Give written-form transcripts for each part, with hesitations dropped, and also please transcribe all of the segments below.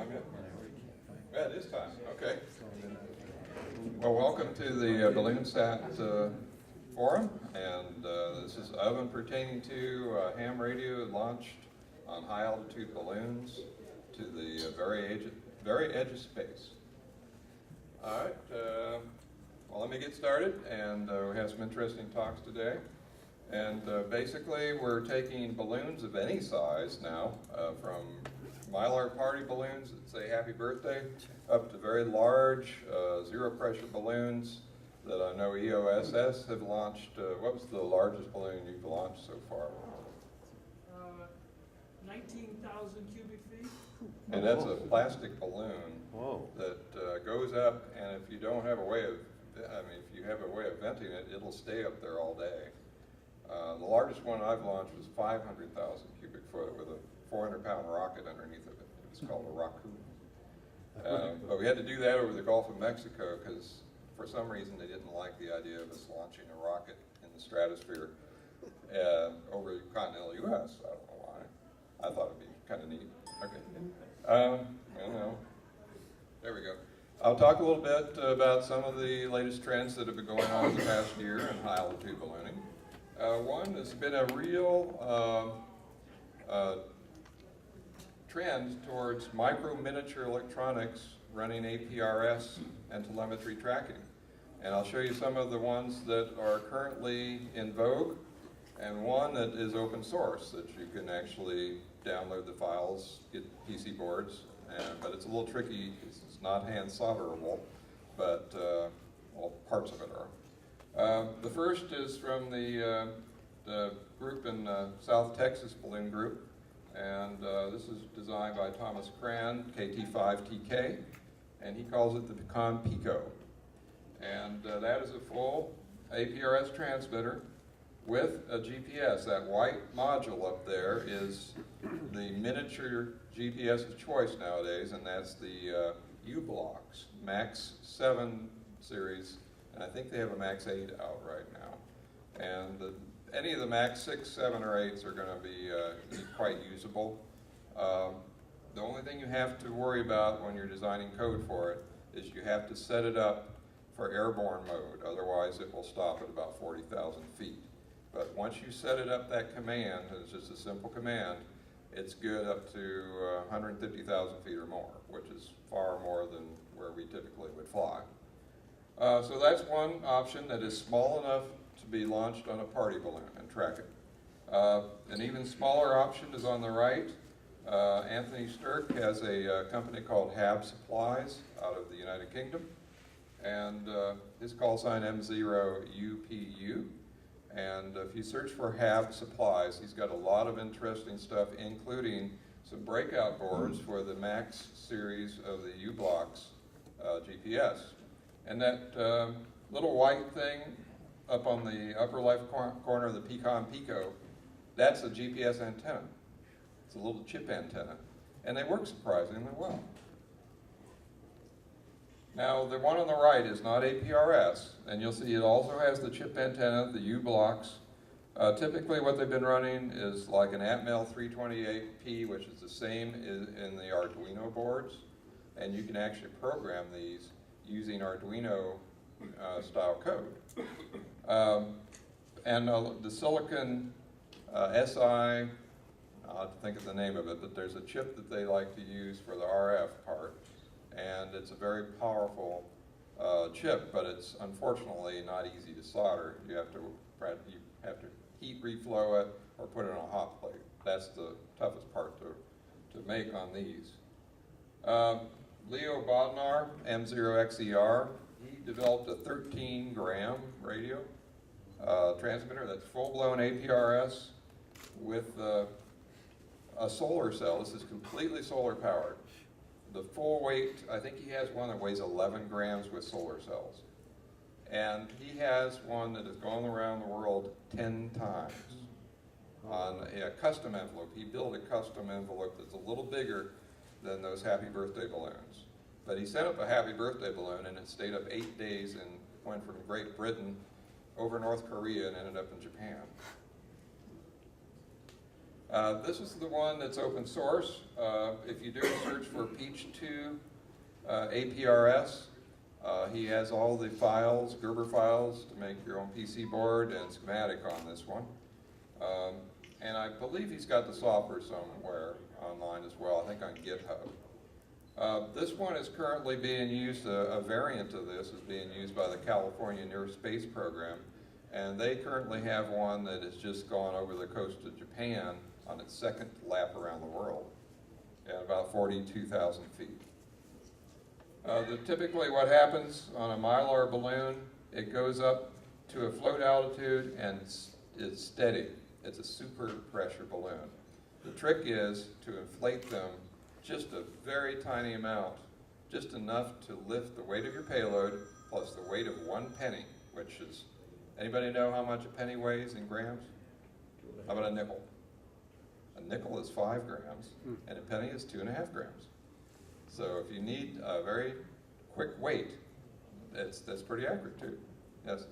yet? Yeah, it is time. Okay. Well, welcome to the BalloonSat forum, and this is oven pertaining to ham radio launched on high altitude balloons to the very edge of space. All right. Well, let me get started, and we have some interesting talks today. And basically, we're taking balloons of any size now, from Mylar party balloons that say happy birthday, up to very large zero pressure balloons that I know EOSS have launched. What was the largest balloon you've launched so far? 19,000 cubic feet. And that's a plastic balloon that goes up, and if you don't have a way of, if you have a way of venting it, it'll stay up there all day. The largest one I've launched was 500,000 cubic foot with a 400-pound rocket underneath of it. It was called a raccoon. But we had to do that over the Gulf of Mexico because for some reason they didn't like the idea of us launching a rocket in the stratosphere over the continental U.S. I don't know why. I thought it'd be kind of neat. Okay. I don't know. There we go. I'll talk a little bit about some of the latest trends that have been going on in the past year in high altitude ballooning. One has been a real trend towards micro miniature electronics running APRS and telemetry tracking. And I'll show you some of the ones that are currently in vogue, and one that is open source that you can actually download the files, get PC boards, but it's a little tricky because it's not hand solderable, but well, parts of it are. The first is from the group in South Texas Balloon Group, and this is designed by Thomas Cran, KT5TK, and he calls it the Pecan Pico. And that is a full APRS transmitter with a GPS. That white module up there is the miniature GPS of choice nowadays, and that's the U-Blocks, Max 7 series, and I think they have a Max 8 out right now. And any of the Max 6, 7, or 8s are going to be quite usable. The only thing you have to worry about when you're designing code for it is you have to set it up for airborne mode, otherwise it will stop at about 40,000 feet. But once you set it up that command, and it's just a simple command, it's good up to 150,000 feet or more, which is far more than where we typically would fly. So that's one option that is small enough to be launched on a party balloon and track it. An even smaller option is on the right. Anthony Stirk has a company called Hab Supplies out of the United Kingdom, and his call sign M0UPU. And if you search for Hab Supplies, he's got a lot of interesting stuff, including some breakout boards for the Max series of the U-Blocks GPS. And that little white thing up on the upper left corner of the Pecan Pico, that's a GPS antenna. It's a little chip antenna. And they work surprisingly well. Now, the one on the right is not APRS, and you'll see it also has the chip antenna, the U-Blocks. Typically what they've been running is like an Atmel 328P, which is the same in the Arduino boards, and you can actually program these using Arduino style code. And the Silicon SI, I'll have to think of the name of it, but there's a chip that they like to use for the RF part. And it's a very powerful chip, but it's unfortunately not easy to solder. You have to heat reflow it or put it on a hot plate. That's the toughest part to make on these. Leo Bodnar, M0XER, he developed a 13-gram radio transmitter that's full-blown APRS with a solar cell. This is completely solar powered. The full weight, I think he has one that weighs 11 grams with solar cells. And he has one that has gone around the world 10 times on a custom envelope. He built a custom envelope that's a little bigger than those happy birthday balloons. But he sent up a happy birthday balloon, and it stayed up 8 days and went from Great Britain over North Korea and ended up in Japan. This is the one that's open source. If you do a search for Peach2 APRS, he has all the files, Gerber files, to make your own PC board and schematic on this one. And I believe he's got the software somewhere online as well, I think on GitHub. This one is currently being used, a variant of this is being used by the California Near Space Program, and they currently have one that has just gone over the coast of Japan on its second lap around the world at about 42,000 feet. Typically what happens on a Mylar balloon, it goes up to a float altitude and it's steady. It's a super pressure balloon. The trick is to inflate them just a very tiny amount, just enough to lift the weight of your payload plus the weight of 1 penny, which is, anybody know how much a penny weighs in grams? How about a nickel? A nickel is 5 grams and a penny is 2.5 grams. So if you need a very quick weight, that's pretty accurate too. Yes?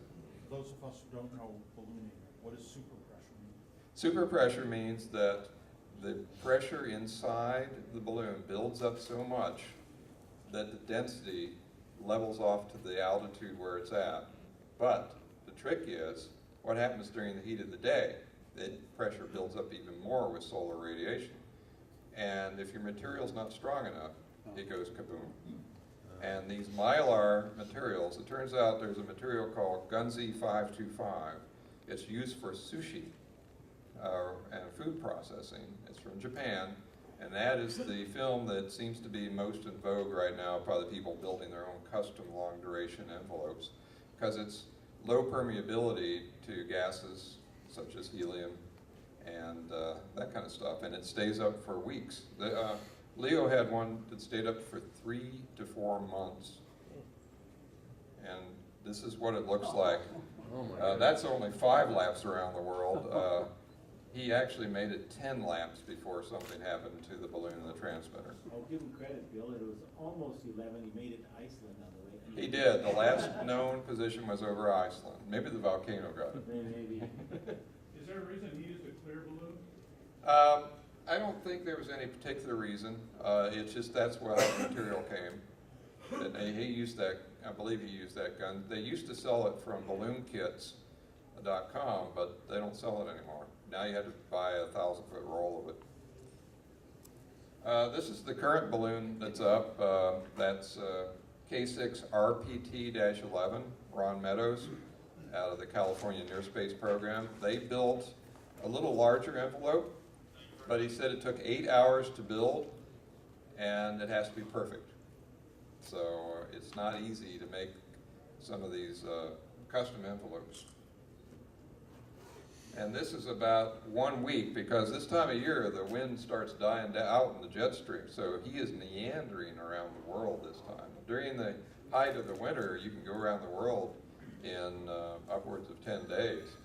For those of us who don't know ballooning, what does super pressure mean? Super pressure means that the pressure inside the balloon builds up so much that the density levels off to the altitude where it's at. But the trick is, what happens during the heat of the day? The pressure builds up even more with solar radiation. And if your material's not strong enough, it goes kaboom. And these Mylar materials, it turns out there's a material called Gunzi 525. It's used for sushi and food processing. It's from Japan, and that is the film that seems to be most in vogue right now by the people building their own custom long duration envelopes, because it's low permeability to gases such as helium and that kind of stuff, and it stays up for weeks. Leo had one that stayed up for 3 to 4 months, and this is what it looks like. That's only 5 laps around the world. He actually made it 10 laps before something happened to the balloon and the transmitter. I'll give him credit, Bill. It was almost 11. He made it to Iceland on the way. He did. The last known position was over Iceland. Maybe the volcano got it. Maybe. Is there a reason he used a clear balloon? I don't think there was any particular reason. It's just that's where the material came. And he used that, I believe he used that gun. They used to sell it from balloonkits.com, but they don't sell it anymore. Now you had to buy a 1,000-foot roll of it. This is the current balloon that's up. That's K6 RPT-11, Ron Meadows, out of the California Near Space Program. They built a little larger envelope, but he said it took 8 hours to build, and it has to be perfect. So it's not easy to make some of these custom envelopes. And this is about 1 week, because this time of year the wind starts dying out in the jet stream, so he is meandering around the world this time. During the height of the winter, you can go around the world in upwards of 10 days,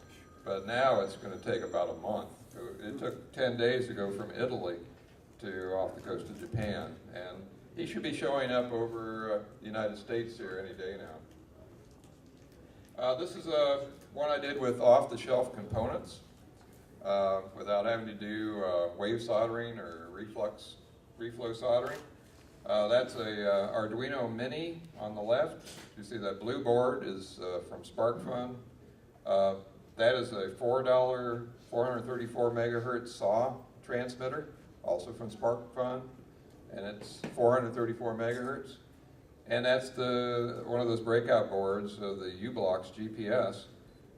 but now it's going to take about a month. It took 10 days to go from Italy to off the coast of Japan, and he should be showing up over the United States here any day now. This is one I did with off-the-shelf components without having to do wave soldering or reflow soldering. That's a Arduino Mini on the left. You see that blue board is from SparkFun. That is a $4 434 megahertz SAW transmitter, also from SparkFun, and it's 434 megahertz. And that's one of those breakout boards of the U-Block's GPS,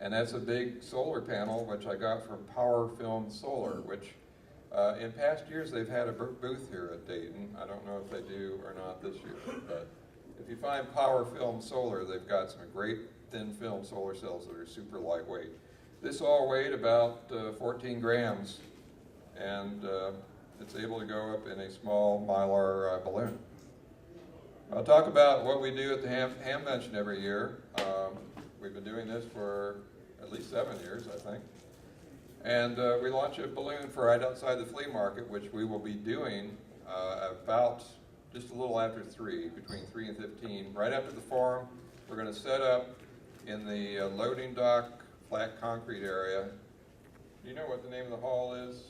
and that's a big solar panel which I got from Power Film Solar, which in past years they've had a booth here at Dayton. I don't know if they do or not this year, but if you find Power Film Solar, they've got some great thin film solar cells that are super lightweight. This all weighed about 14 grams, and it's able to go up in a small Mylar balloon. I'll talk about what we do at the Hamvention every year. We've been doing this for at least 7 years, I think. And we launch a balloon for right outside the flea market, which we will be doing about just a little after 3, between 3 and 15. Right after the forum, we're going to set up in the loading dock flat concrete area. Do you know what the name of the hall is?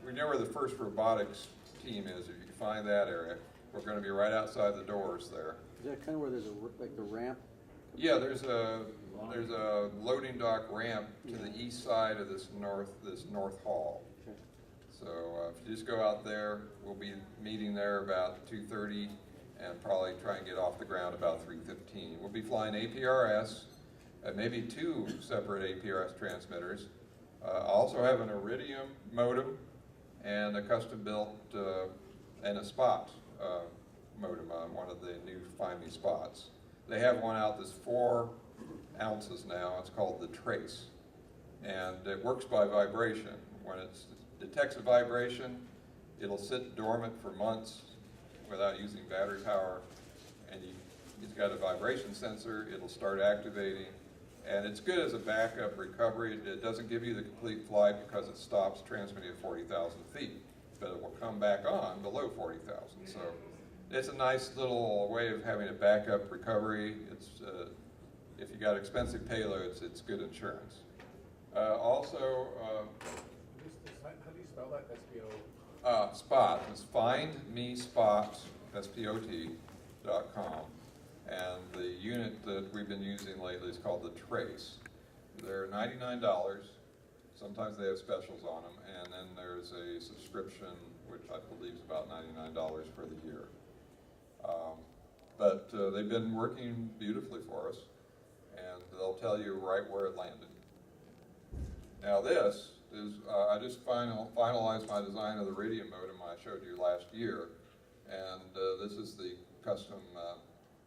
we know where the first robotics team is. If you can find that area, we're going to be right outside the doors there. Is that kind of where there's like the ramp? Yeah, there's a loading dock ramp to the east side of this north hall. Okay. So if you just go out there, we'll be meeting there about 2:30 and probably try and get off the ground about 3:15. We'll be flying APRS, maybe 2 separate APRS transmitters. I also have an Iridium modem and a custom-built and a spot modem on one of the new Find Me spots. They have one out that's 4 ounces now. It's called the Trace, and it works by vibration. When it detects a vibration, it'll sit dormant for months without using battery power, and it's got a vibration sensor. It'll start activating, and it's good as a backup recovery. It doesn't give you the complete flight because it stops transmitting at 40,000 feet, but it will come back on below 40,000. So it's a nice little way of having a backup recovery. It's if you got expensive payloads, it's good insurance. Also, How do you spell that? SPO? Spot is findmespot, SPOT.com, and the unit that we've been using lately is called the Trace. They're $99. Sometimes they have specials on them, and then there's a subscription, which I believe is about $99 for the year. But they've been working beautifully for us, and they'll tell you right where it landed. Now this is, I just finalized my design of the Iridium modem I showed you last year, and this is the custom,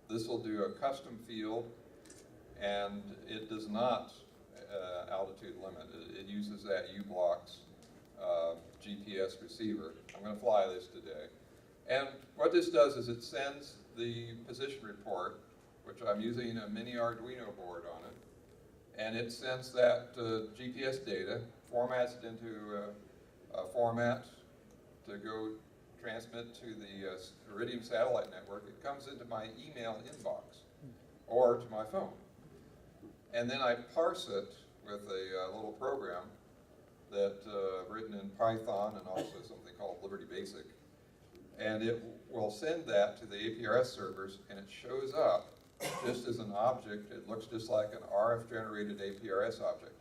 this will do a custom field, and it does not altitude limit. It uses that U-Block's GPS receiver. I'm going to fly this today. And what this does is it sends the position report, which I'm using a mini Arduino board on it, and it sends that GPS data, formats it into a format to go transmit to the Iridium satellite network. It comes into my email inbox or to my phone. And then I parse it with a little program that written in Python and also something called Liberty Basic. And it will send that to the APRS servers, and it shows up just as an object. It looks just like an RF generated APRS object.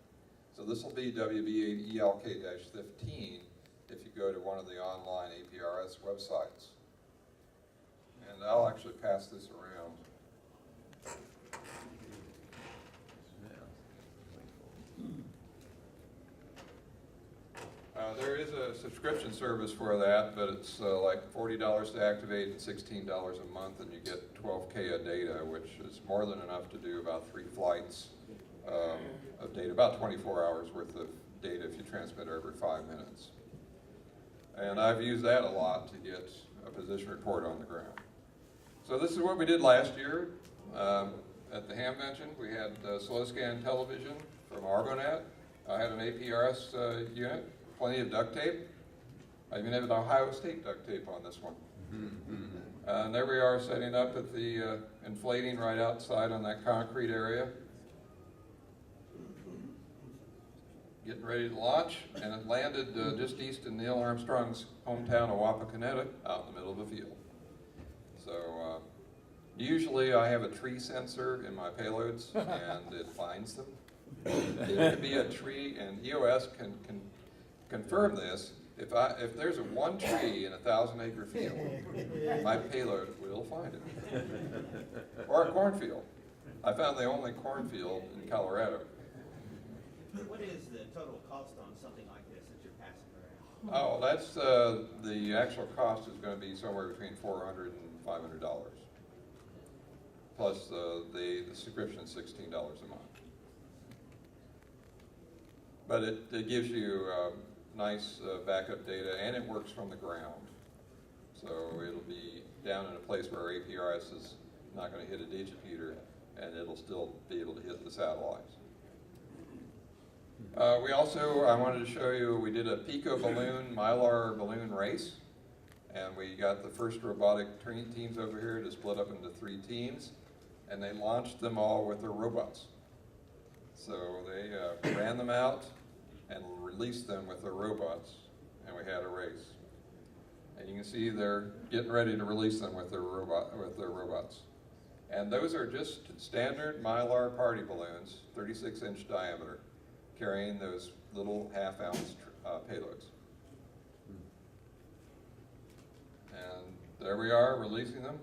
So this will be WB8ELK-15 if you go to one of the online APRS websites. And I'll actually pass this around. There is a subscription service for that, but it's like $40 to activate and $16 a month, and you get 12K of data, which is more than enough to do about 3 flights of data, about 24 hours worth of data if you transmit every 5 minutes. And I've used that a lot to get a position report on the ground. So this is what we did last year at the Hamvention. We had slow scan television from ArgoNet. I had an APRS unit. Plenty of duct tape. I even have an Ohio State duct tape on this one. And there we are setting up at the inflating right outside on that concrete area. Getting ready to launch, and it landed just east of Neil Armstrong's hometown of Wapakoneta, out in the middle of a field. So usually I have a tree sensor in my payloads, and it finds them. It could be a tree, and EOS can confirm this. If there's one tree in a 1,000-acre field, my payload will find it. Or a cornfield. I found the only cornfield in Colorado. What is the total cost on something like this that you're passing around? Oh, that's the actual cost is going to be somewhere between $400 and $500, plus the subscription is $16 a month. But it gives you nice backup data, and it works from the ground. So it'll be down in a place where APRS is not going to hit a digipeater, and it'll still be able to hit the satellites. We also, I wanted to show you, we did a Pico balloon, Mylar balloon race, and we got the first robotic teams over here to split up into 3 teams, and they launched them all with their robots. So they ran them out and released them with their robots, and we had a race. And you can see they're getting ready to release them with their robots. And those are just standard Mylar party balloons, 36-inch diameter, carrying those little half-ounce payloads. And there we are, releasing them.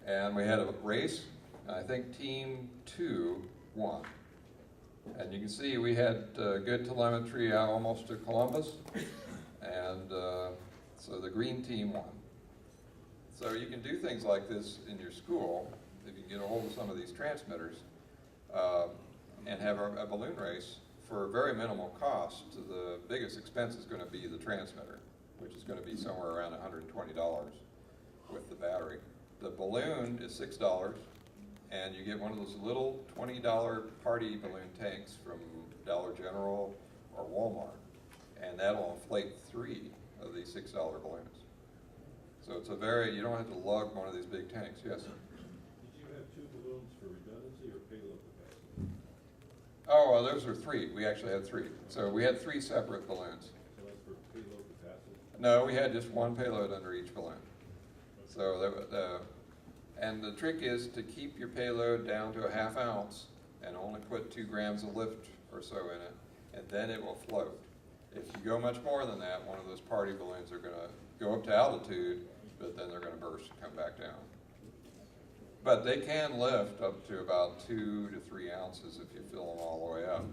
And we had a race, and I think Team 2 won. And you can see we had good telemetry out almost to Columbus, and so the green team won. So you can do things like this in your school, if you can get a hold of some of these transmitters, and have a balloon race for very minimal cost. The biggest expense is going to be the transmitter, which is going to be somewhere around $120 with the battery. The balloon is $6, and you get one of those little $20 party balloon tanks from Dollar General or Walmart, and that'll inflate 3 of these $6 balloons. So it's you don't have to lug one of these big tanks. Yes? Did you have 2 balloons for redundancy or payload capacity? Oh, well, those are 3. We actually had 3. So we had 3 separate balloons. So that's for payload capacity? No, we had just one payload under each balloon. So and the trick is to keep your payload down to a ½ ounce and only put 2 grams of lift or so in it, and then it will float. If you go much more than that, one of those party balloons are going to go up to altitude, but then they're going to burst and come back down. But they can lift up to about 2 to 3 ounces if you fill them all the way up.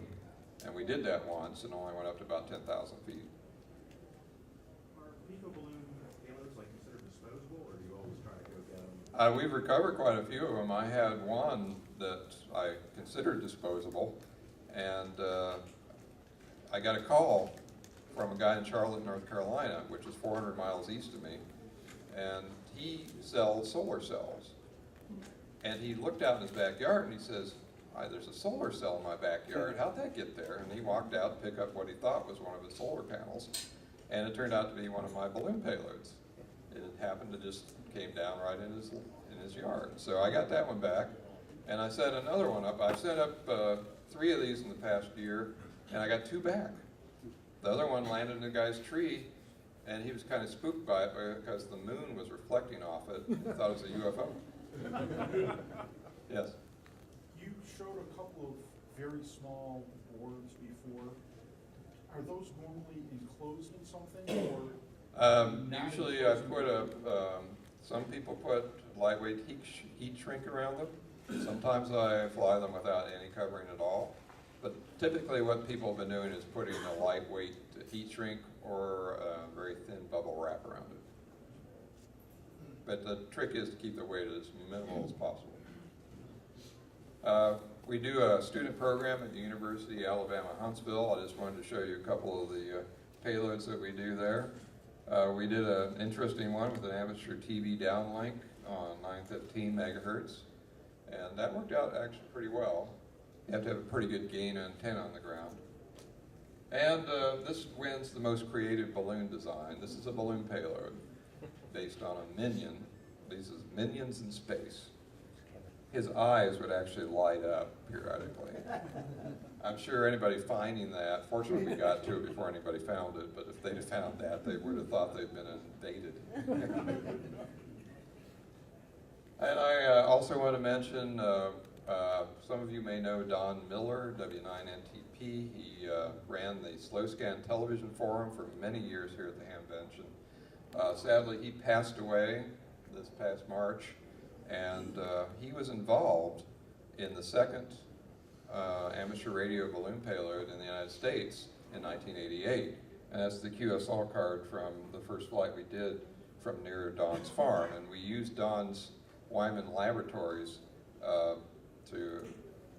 And we did that once and only went up to about 10,000 feet. Are pico balloon payloads like considered disposable, or do you always try to go get them? We've recovered quite a few of them. I had one that I considered disposable, and I got a call from a guy in Charlotte, North Carolina, which is 400 miles east of me, and he sells solar cells. And he looked out in his backyard and he says, there's a solar cell in my backyard, how'd that get there? And he walked out to pick up what he thought was one of his solar panels, and it turned out to be one of my balloon payloads. It happened to just came down right in his yard. So I got that one back, and I set another one up. I've set up 3 of these in the past year, and I got 2 back. The other one landed in a guy's tree, and he was kind of spooked by it because the moon was reflecting off it. He thought it was a UFO. Yes? You showed a couple of very small boards before. Are those normally enclosed in something, or? Usually I put some people put lightweight heat shrink around them. Sometimes I fly them without any covering at all. But typically what people have been doing is putting a lightweight heat shrink or a very thin bubble wrap around it. But the trick is to keep the weight as minimal as possible. We do a student program at the University of Alabama, Huntsville. I just wanted to show you a couple of the payloads that we do there. We did an interesting one with an amateur TV downlink on 915 megahertz, and that worked out actually pretty well. You have to have a pretty good gain antenna on the ground. And this wins the most creative balloon design. This is a balloon payload based on a minion. These are minions in space. His eyes would actually light up periodically. I'm sure anybody finding that, fortunately we got to it before anybody found it, but if they'd have found that, they would have thought they'd been invaded. And I also want to mention, some of you may know Don Miller, W9NTP. He ran the Slow Scan Television Forum for many years here at the Hamvention. Sadly, he passed away this past March, and he was involved in the second amateur radio balloon payload in the United States in 1988. And that's the QSL card from the first flight we did from near Don's farm. And we used Don's Wyman Laboratories to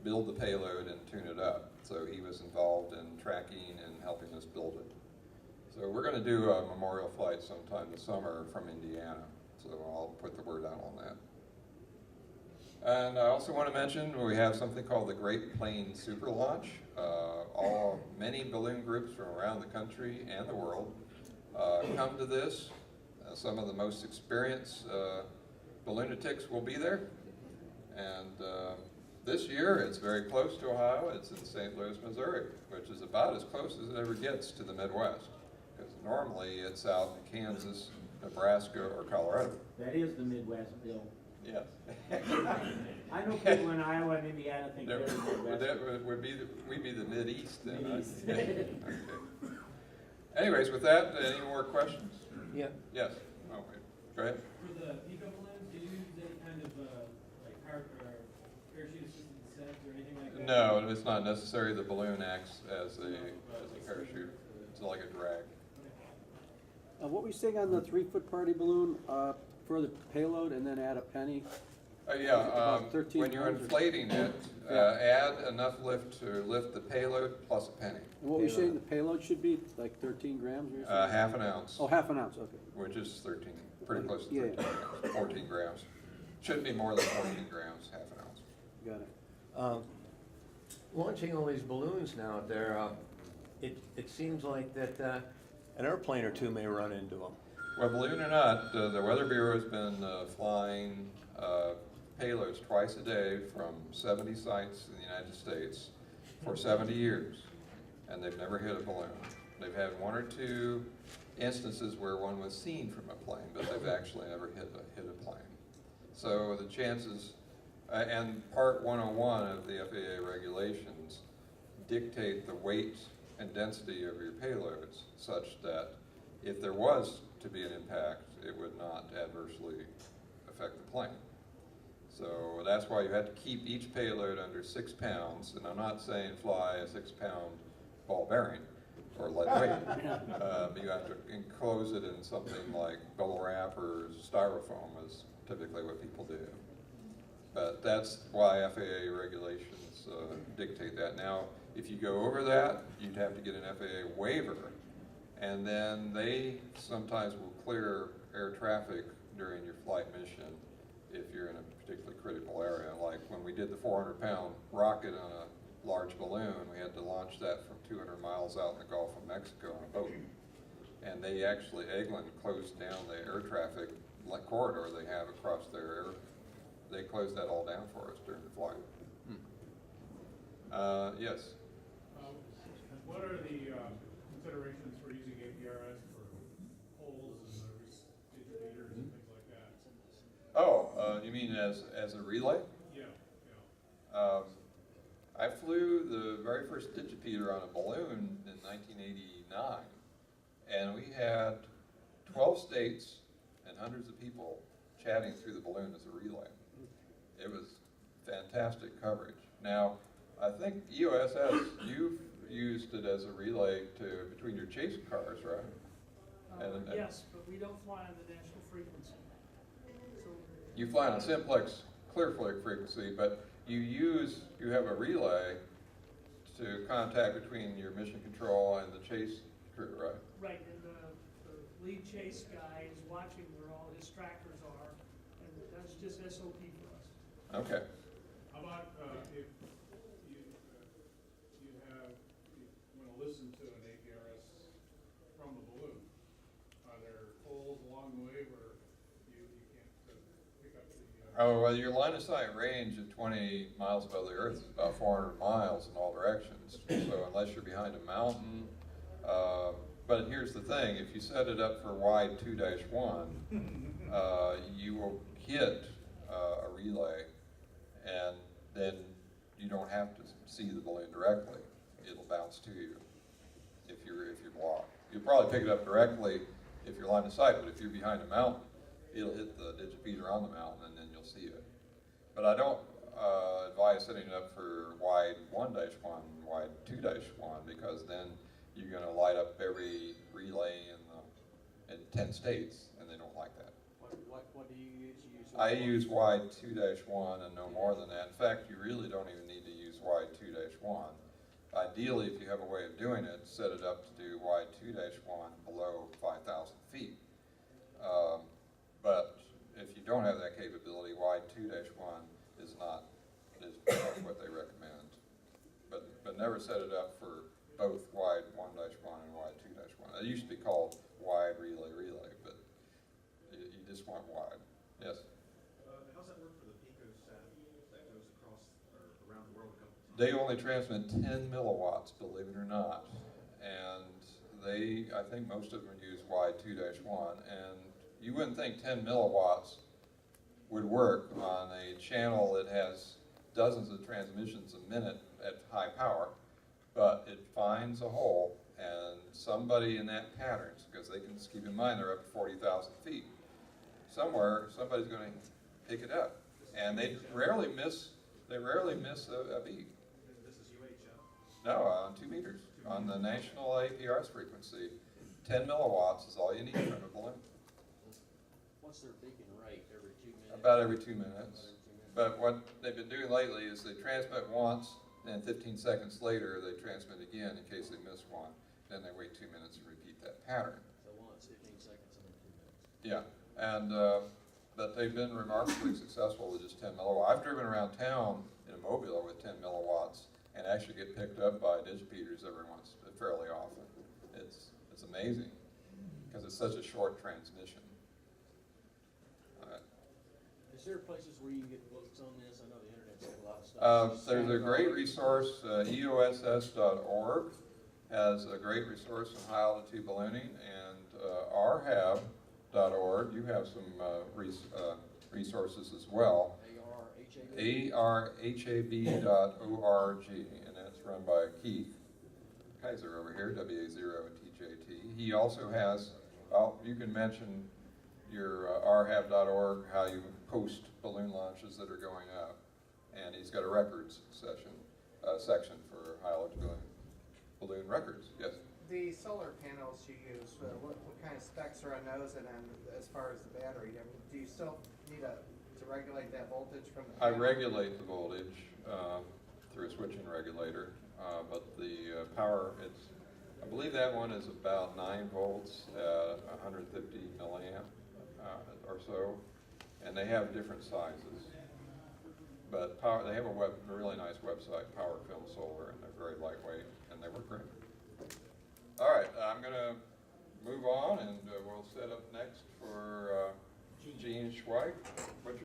build the payload and tune it up. So he was involved in tracking and helping us build it. So we're going to do a memorial flight sometime this summer from Indiana. So I'll put the word out on that. And I also want to mention we have something called the Great Plains Super Launch. Many balloon groups from around the country and the world come to this. Some of the most experienced balloonatics will be there. And This year, it's very close to Ohio. It's in St. Louis, Missouri, which is about as close as it ever gets to the Midwest. Because normally it's out in Kansas, Nebraska, or Colorado. That is the Midwest, Bill. Yes. I know people in Iowa and Indiana think they're the Would Midwest. that, we'd be the Mid-East then, right? Mid-East. Okay. Anyways, with that, any more questions? Yeah. Yes. Oh, wait. Go ahead. For the pico balloons, do you use any kind of, like parachute assisted descent or anything like that? No, it's not necessary. The balloon acts as a parachute. It's like a drag. What were you saying on the 3-foot party balloon, for the payload and then add a penny? Yeah, About 13 when you're pounds or- inflating it, add enough lift to lift the payload plus a penny. And what were you saying the payload should be, like 13 grams or something? Half an ounce, Oh, half an ounce, okay. which is 13, pretty close to Yeah. 13 grams, 14 grams. Shouldn't be more than 14 grams, half an ounce. Got it. Launching all these balloons now out there, it seems like that an airplane or two may run into them. Well, believe it or not, the Weather Bureau has been flying payloads twice a day from 70 sites in the United States for 70 years, and they've never hit a balloon. They've had one or two instances where one was seen from a plane, but they've actually never hit a plane. So the chances, and Part 101 of the FAA regulations dictate the weight and density of your payloads such that if there was to be an impact, it would not adversely affect the plane. So that's why you have to keep each payload under 6 pounds, and I'm not saying fly a 6-pound ball bearing or lead weight. You have to enclose it in something like bubble wrap or styrofoam is typically what people do. But that's why FAA regulations dictate that. Now, if you go over that, you'd have to get an FAA waiver, and then they sometimes will clear air traffic during your flight mission if you're in a particularly critical area. Like when we did the 400-pound rocket on a large balloon, we had to launch that from 200 miles out in the Gulf of Mexico on a boat. And they actually, Eglin closed down the air traffic corridor they have across their air. They closed that all down for us during the flight. Yes? What are the considerations for using APRS for polls and digitators and things like that? Oh, you mean as a relay? Yeah, yeah. I flew the very first digipeder on a balloon in 1989, and we had 12 states and hundreds of people chatting through the balloon as a relay. It was fantastic coverage. Now, I think EOSS, you've used it as a relay between your chase cars, right? Yes, but we don't fly on the national frequency. So You fly on a simplex clear frequency, but you have a relay to contact between your mission control and the chase crew, right? right, and the lead chase guy is watching where all his trackers are, and that's just SOP for us. Okay. How about if you want to listen to an APRS from the balloon? Are there poles along the way where you can't pick up the? Oh, well, your line of sight range of 20 miles above the earth is about 400 miles in all directions. So unless you're behind a mountain, but here's the thing, if you set it up for wide 2-1, you will hit a relay, and then you don't have to see the balloon directly. It'll bounce to you if you're blocked. You'll probably pick it up directly if you're line of sight, but if you're behind a mountain, it'll hit the digipeder on the mountain, and then you'll see it. But I don't advise setting it up for wide 1-1, wide 2-1, because then you're going to light up every relay in 10 states, and they don't like that. What do you use? I use wide 2-1 and no more than that. In fact, you really don't even need to use wide 2-1. Ideally, if you have a way of doing it, set it up to do wide 2-1 below 5,000 feet. But if you don't have that capability, wide 2-1 is what they recommend. But never set it up for both wide 1-1 and wide 2-1. It used to be called wide relay, but you just want wide. Yes? How's that work for the picosat that goes across, or they only transmit 10 milliwatts, believe it or not. And they, I think most of them use Y2-1, and you wouldn't think 10 milliwatts would work on a channel that has dozens of transmissions a minute at high power, but it finds a hole, and somebody in that pattern, because they can just keep in mind they're up to 40,000 feet, somewhere somebody's going to pick it up, and they rarely miss a beat. This is UHF? No, on 2 meters, on the national APRS frequency. 10 milliwatts is all you need from a balloon. What's their beacon rate, every 2 minutes? About every 2 minutes. But what they've been doing lately is they transmit once, and 15 seconds later they transmit again in case they miss one. Then they wait 2 minutes and repeat that pattern. So once, 15 seconds, and then 2 minutes. Yeah, and but they've been remarkably successful with just 10 milliwatts. I've driven around town in a Mobile with 10 milliwatts and actually get picked up by ditch beaters fairly often. It's amazing because it's such a short transmission. Is there places where you can get books on this? I know the internet's got a lot of stuff. There's a great resource, EOSS.org has a great resource on high altitude ballooning, and arhab.org, you have some resources as well. arhab.org, and that's run by Keith Kaiser over here, WA0TJT. He also has, you can mention your arhab.org, how you post balloon launches that are going up, and he's got a records section for high altitude balloon records. Yes. The solar panels you use, what kind of specs are on those, and then as far as the battery, I mean, do you still need to regulate that voltage from the I panel? regulate the voltage through a switching regulator, but the power, I believe that one is about 9 volts at 150 milliamp or so, and they have different sizes. But they have a really nice website, Power Film Solar, and they're very lightweight, and they work great. All right, I'm going to move on, and we'll set up next for Gene Schweik. What's your